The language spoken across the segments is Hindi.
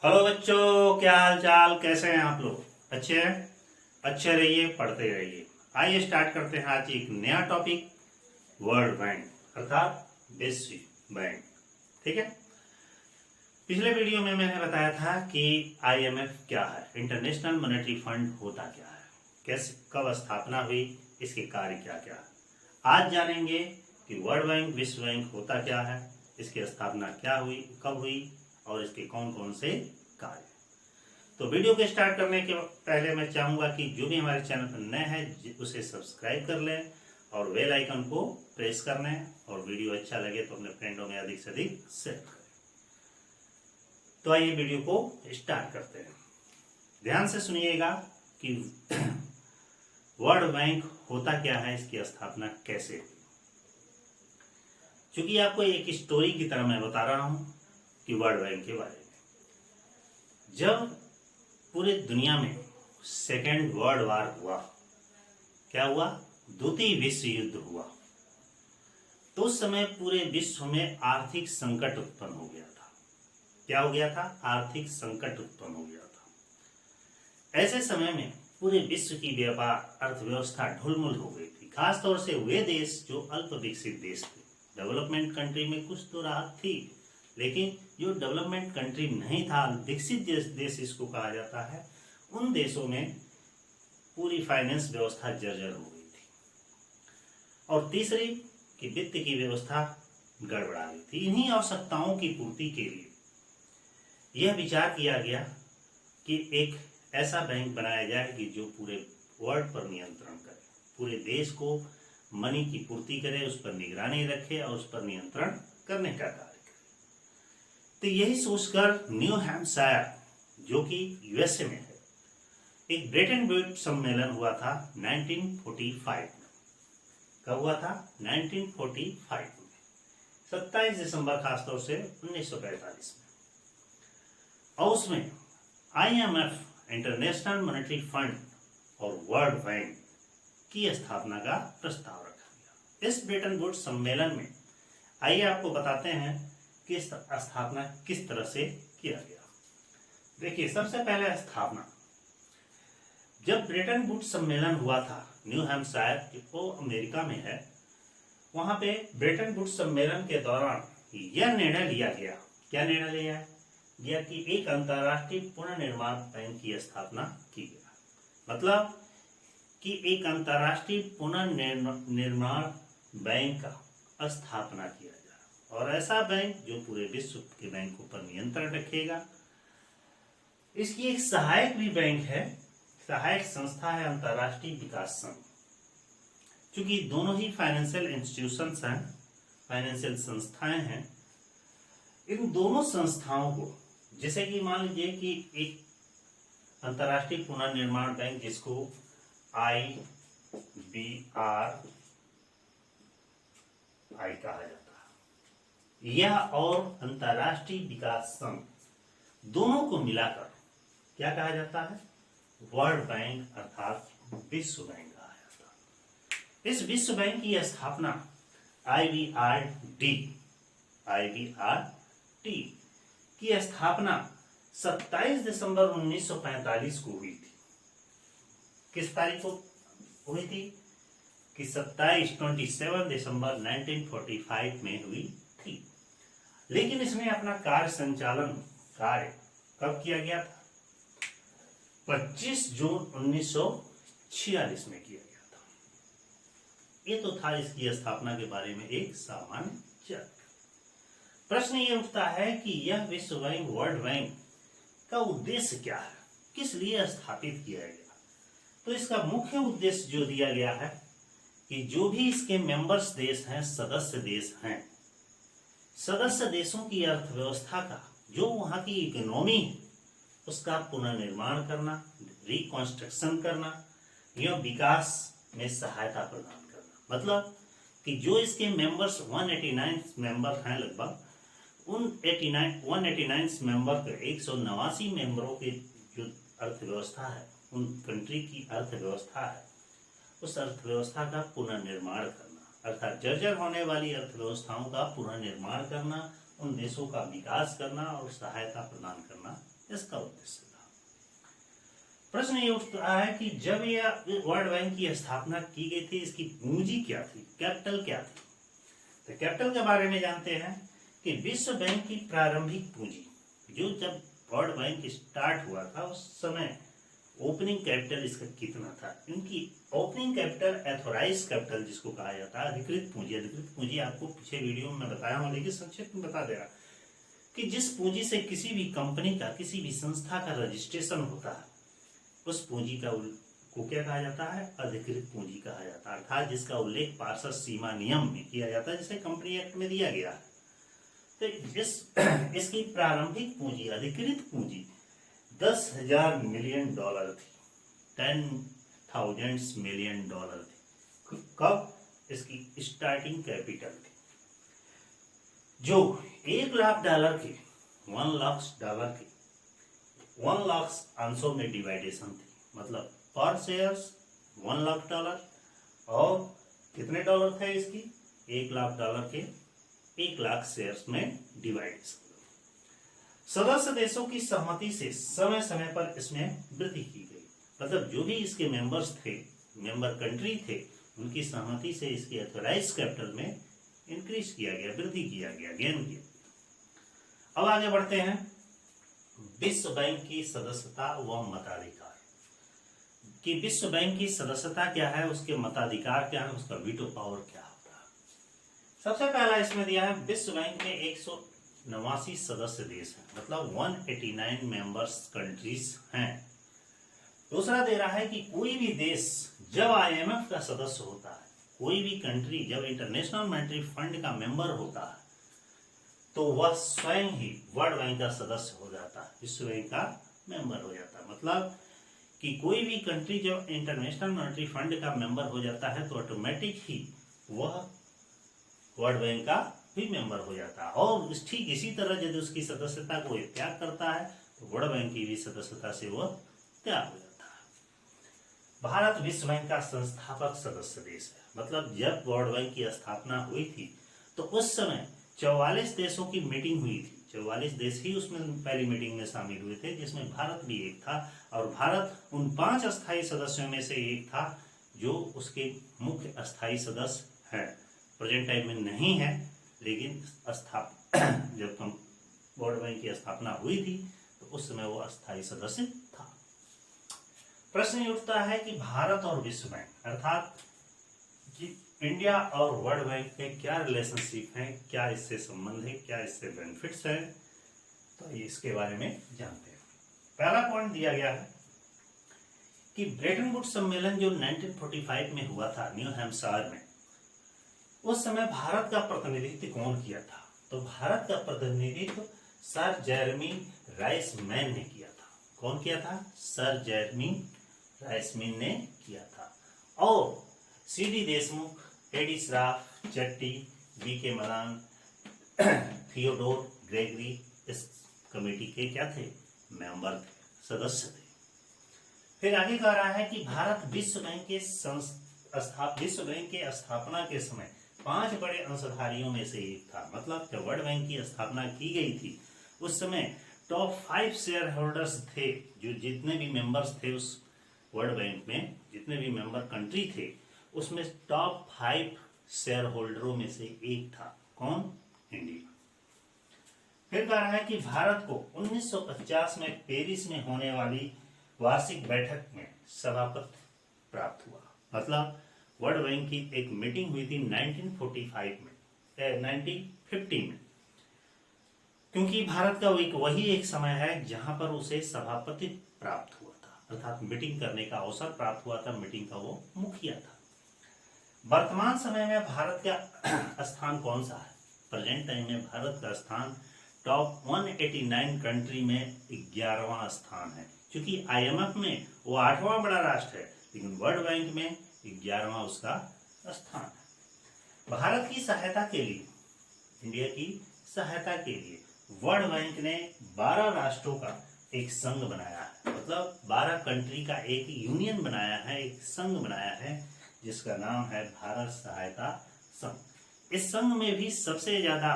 हेलो बच्चों, क्या हाल चाल, कैसे हैं आप लोग? अच्छे हैं? अच्छे रहिए, पढ़ते रहिए। आइए स्टार्ट करते हैं आज एक नया टॉपिक, वर्ल्ड बैंक अर्थात विश्व बैंक। ठीक है। पिछले वीडियो में मैंने बताया था कि आईएमएफ क्या है, इंटरनेशनल मॉनेटरी फंड होता क्या है, कैसे कब स्थापना हुई, इसके कार्य क्या क्या है। आज जानेंगे कि वर्ल्ड बैंक विश्व बैंक होता क्या है, इसकी स्थापना क्या हुई, कब हुई और इसके कौन कौन से कार्य। तो वीडियो को स्टार्ट करने के पहले मैं चाहूंगा कि जो भी हमारे चैनल पर नए हैं उसे सब्सक्राइब कर लें और बेल आइकन को प्रेस कर लें, और वीडियो अच्छा लगे तो अपने फ्रेंडों में अधिक से अधिक शेयर करें। तो आइए वीडियो को स्टार्ट करते हैं। ध्यान से सुनिएगा कि वर्ल्ड बैंक होता क्या है, इसकी स्थापना कैसे हुई। चूंकि आपको एक स्टोरी की तरह मैं बता रहा हूं कि वर्ल्ड बैंक के बारे में। जब पूरे दुनिया में सेकेंड वर्ल्ड वार हुआ, क्या हुआ, द्वितीय विश्व युद्ध हुआ, तो उस समय पूरे विश्व में आर्थिक संकट उत्पन्न हो गया था। क्या हो गया था? आर्थिक संकट उत्पन्न हो गया था। ऐसे समय में पूरे विश्व की व्यापार अर्थव्यवस्था ढुलमुल हो गई थी। खासतौर से वे देश जो अल्प विकसित देश थे, डेवलपमेंट कंट्री में कुछ तो राहत थी, लेकिन जो डेवलपमेंट कंट्री नहीं था, विकसित देश इसको कहा जाता है, उन देशों में पूरी फाइनेंस व्यवस्था जर्जर हो गई थी। और तीसरी कि वित्त की व्यवस्था गड़बड़ा गई थी। इन्हीं आवश्यकताओं की पूर्ति के लिए यह विचार किया गया कि एक ऐसा बैंक बनाया जाए कि जो पूरे वर्ल्ड पर नियंत्रण करे, पूरे देश को मनी की पूर्ति करे, उस पर निगरानी रखे और उस पर नियंत्रण करने का कार्य। तो यही सोचकर न्यू हैम्पशायर जो कि यूएसए में है, एक ब्रेटन वुड्स सम्मेलन हुआ था 1945 में। कब हुआ था? 1945 में, 27 दिसंबर खासतौर से 1945 में। और उसमें आईएमएफ, इंटरनेशनल मॉनेटरी फंड और वर्ल्ड बैंक की स्थापना का प्रस्ताव रखा गया। इस ब्रेटन वुड्स सम्मेलन में आइए आपको बताते हैं कि स्थापना किस तरह से किया गया। देखिए, सबसे पहले स्थापना, जब ब्रेटन वुड्स सम्मेलन हुआ था न्यू हैम्पशायर, वो अमेरिका में है, वहां पे ब्रेटन वुड्स सम्मेलन के दौरान यह निर्णय लिया गया। क्या निर्णय लिया गया? कि एक अंतर्राष्ट्रीय पुनर्निर्माण बैंक की स्थापना की गई। मतलब कि एक अंतर्राष्ट्रीय पुनर्निर्माण बैंक का स्थापना किया जाए, और ऐसा बैंक जो पूरे विश्व के बैंकों पर नियंत्रण रखेगा। इसकी एक सहायक भी बैंक है, सहायक संस्था है अंतर्राष्ट्रीय विकास संघ। क्योंकि दोनों ही फाइनेंशियल इंस्टीट्यूशंस हैं, फाइनेंशियल संस्थाएं हैं, इन दोनों संस्थाओं को, जैसे कि मान लीजिए कि एक अंतर्राष्ट्रीय पुनर्निर्माण बैंक जिसको IBRI कहा जाता है, यह और अंतर्राष्ट्रीय विकास संघ दोनों को मिलाकर क्या कहा जाता है? वर्ल्ड बैंक अर्थात विश्व बैंक कहा जाता है। इस विश्व बैंक की स्थापना IBRD की स्थापना 27 दिसंबर 1945 को हुई थी। किस तारीख को हुई थी? कि 27 दिसंबर 1945 में हुई थी। लेकिन इसमें अपना कार्य कब किया गया था? 25 जून 1946 में किया गया था। ये तो था इसकी स्थापना के बारे में एक सामान्य चर्चा। प्रश्न ये उठता है कि यह विश्व बैंक, वर्ल्ड बैंक का उद्देश्य क्या है, किस लिए स्थापित किया गया? तो इसका मुख्य उद्देश्य जो दिया गया है कि जो भी इसके मेंबर्स देश हैं, सदस्य देश हैं, सदस्य देशों की अर्थव्यवस्था का, जो वहां की इकोनॉमी है, उसका पुनर्निर्माण करना, रिकंस्ट्रक्शन करना या विकास में सहायता प्रदान करना। मतलब कि जो इसके मेंबर्स 189 मेंबर हैं, लगभग उन 189 मेंबर के 189 मेंबरों की जो अर्थव्यवस्था है, उन कंट्री की अर्थव्यवस्था है, उस अर्थव्यवस्था का पुनर्निर्माण करना, अर्थात जर्जर होने वाली अर्थव्यवस्थाओं का पुनर्निर्माण करना, उन देशों का विकास करना और सहायता प्रदान करना इसका उद्देश्य था। प्रश्न ये उठता है कि जब यह वर्ल्ड बैंक की स्थापना की गई थी, इसकी पूंजी क्या थी, कैपिटल क्या थी? तो कैपिटल के बारे में जानते हैं कि विश्व बैंक की प्रारंभिक पूंजी, जो जब वर्ल्ड बैंक स्टार्ट हुआ था उस समय ओपनिंग कैपिटल इसका कितना था? इनकी ओपनिंग कैपिटल, एथोराइज कैपिटल जिसको कहा जाता है, अधिकृत पूंजी। अधिकृत पूंजी आपको पिछले वीडियो में बताया हूं, लेकिन संक्षिप्त में बता दे रहा कि जिस पूंजी से किसी भी कंपनी का, किसी भी संस्था का रजिस्ट्रेशन होता है, उस पूंजी का को क्या कहा जाता है? अधिकृत पूंजी कहा जाता है। अर्थात जिसका उल्लेख पार्षद सीमा नियम में किया जाता है, जिसे कंपनी एक्ट में दिया गया है। तो इसकी प्रारंभिक पूंजी, अधिकृत पूंजी 10,000 मिलियन डॉलर थी, 10,000 मिलियन डॉलर थी। कब इसकी स्टार्टिंग कैपिटल थी, जो 1 लाख डॉलर के, 1 लाख डॉलर के 1 लाख अंशों में डिवाइडेशन थी। मतलब पर शेयर्स 1 लाख डॉलर, और कितने डॉलर थे इसकी? 1 लाख डॉलर के 1 लाख शेयर्स में डिवाइडेशन। सदस्य देशों की सहमति से समय समय पर इसमें वृद्धि की गई। मतलब जो भी इसके मेंबर्स थे, मेंबर कंट्री थे, उनकी सहमति से इसकी एथोराइज कैपिटल में इंक्रीज किया गया, वृद्धि किया गया, गेन किया। अब आगे बढ़ते हैं। विश्व बैंक की सदस्यता व मताधिकार, कि विश्व बैंक की सदस्यता क्या है, उसके मताधिकार क्या है, उसका वीटो पावर क्या होता है। सबसे पहला इसमें दिया है विश्व बैंक में 189 सदस्य देश हैं, मतलब 189 मेंबर्स कंट्रीज हैं। दूसरा दे रहा है कि कोई भी देश जब IMF का सदस्य होता है, कोई भी कंट्री जब इंटरनेशनल मॉनेटरी फंड का मेंबर होता है, तो वह स्वयं ही वर्ल्ड बैंक का सदस्य हो जाता है, विश्व बैंक का मेंबर हो जाता है। मतलब कि कोई भी कंट्री जब इंटरनेशनल मॉनेटरी फंड का मेंबर हो जाता है, तो ऑटोमेटिक ही वह वर्ल्ड बैंक का भी मेंबर हो जाता है। और ठीक इसी तरह यदि उसकी सदस्यता को त्याग करता है, तो वर्ल्ड बैंक की भी सदस्यता से वह त्याग हो जाता है। भारत विश्व बैंक का संस्थापक सदस्य देश है। मतलब जब वर्ल्ड बैंक की स्थापना हुई थी, तो उस समय 44 देशों की मीटिंग हुई थी। 44 देश ही उसमें पहली मीटिंग में शामिल हुए थे, जिसमें भारत भी एक था। और भारत उन 5 अस्थायी सदस्यों में से एक था, जो उसके मुख्य अस्थायी सदस्य है। प्रेजेंट टाइम में नहीं है, लेकिन जब वर्ल्ड बैंक की स्थापना हुई थी, तो उस समय वो अस्थायी सदस्य था। प्रश्न उठता है कि भारत और विश्व बैंक, अर्थात कि इंडिया और वर्ल्ड बैंक में क्या रिलेशनशिप है, क्या इससे संबंध है, क्या इससे बेनिफिट्स है, तो इसके बारे में जानते हैं। पहला पॉइंट दिया गया है कि ब्रेटन वुड्स सम्मेलन जो 1945 में हुआ था न्यू हैम्पशायर में, उस समय भारत का प्रतिनिधित्व कौन किया था? तो भारत का प्रतिनिधित्व सर जेरेमी राइसमैन ने किया था। कौन किया था? सर जेरेमी राइसमैन ने किया था। और CD देशमुख, एडी श्राफ, चट्टी, BK मलान, थियोडोर ग्रेगरी इस कमेटी के क्या थे? मेंबर थे, सदस्य थे। फिर आगे कह रहा है कि भारत विश्व बैंक के स्थापना के समय 5 बड़े अंशधारियों में से एक था। मतलब जब वर्ल्ड बैंक की स्थापना की गई थी, उस समय टॉप 5 शेयर होल्डर्स थे, जो जितने भी मेंबर्स थे उस वर्ल्ड बैंक में, जितने भी मेंबर कंट्री थे, उसमें टॉप 5 शेयर होल्डरों में से एक था। कौन? इंडिया। फिर कह रहा है कि भारत को 1950 में पेरिस में होने वाली वार्षिक बैठक में सभापति प्राप्त हुआ। मतलब वर्ल्ड बैंक की एक मीटिंग हुई थी 1950 में, क्योंकि भारत का वही एक समय है जहां पर उसे सभापति प्राप्त हुआ था, अर्थात मीटिंग करने का अवसर प्राप्त हुआ था। मीटिंग का वो मुखिया था। वर्तमान समय में भारत का स्थान कौन सा है? प्रेजेंट टाइम में भारत का स्थान टॉप 189 कंट्री में 11वां स्थान है। क्योंकि IMF में वो 8वां बड़ा राष्ट्र है, लेकिन वर्ल्ड बैंक में 11वां उसका स्थान है। भारत की सहायता के लिए, इंडिया की सहायता के लिए वर्ल्ड बैंक ने 12 राष्ट्रों का एक संघ बनाया है। मतलब 12 कंट्री का एक यूनियन बनाया है, एक संघ बनाया है, जिसका नाम है भारत सहायता संघ। इस संघ में भी सबसे ज्यादा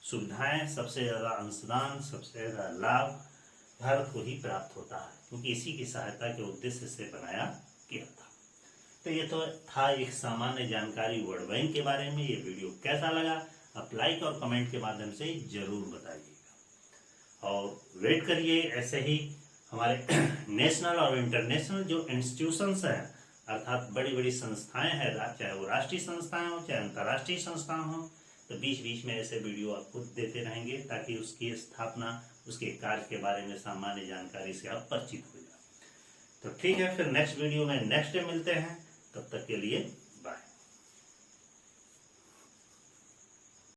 सुविधाएं, सबसे ज्यादा अंशदान, सबसे ज्यादा लाभ भारत को ही प्राप्त होता है, क्योंकि इसी की सहायता के उद्देश्य से बनाया गया था। तो ये तो था एक सामान्य जानकारी वर्ल्ड बैंक के बारे में। ये वीडियो कैसा लगा आप लाइक और कमेंट के माध्यम से जरूर बताइएगा, और वेट करिए ऐसे ही हमारे नेशनल और इंटरनेशनल जो इंस्टीट्यूशंस हैं, अर्थात बड़ी बड़ी संस्थाएं हैं, चाहे वो राष्ट्रीय संस्थाएं हो चाहे अंतर्राष्ट्रीय संस्थाएं हो, तो बीच बीच में ऐसे वीडियो आपको देते रहेंगे ताकि उसकी स्थापना, उसके कार्य के बारे में सामान्य जानकारी से आप परिचित हो जाए। तो ठीक है, फिर नेक्स्ट वीडियो में नेक्स्ट डे मिलते हैं। तब तक के लिए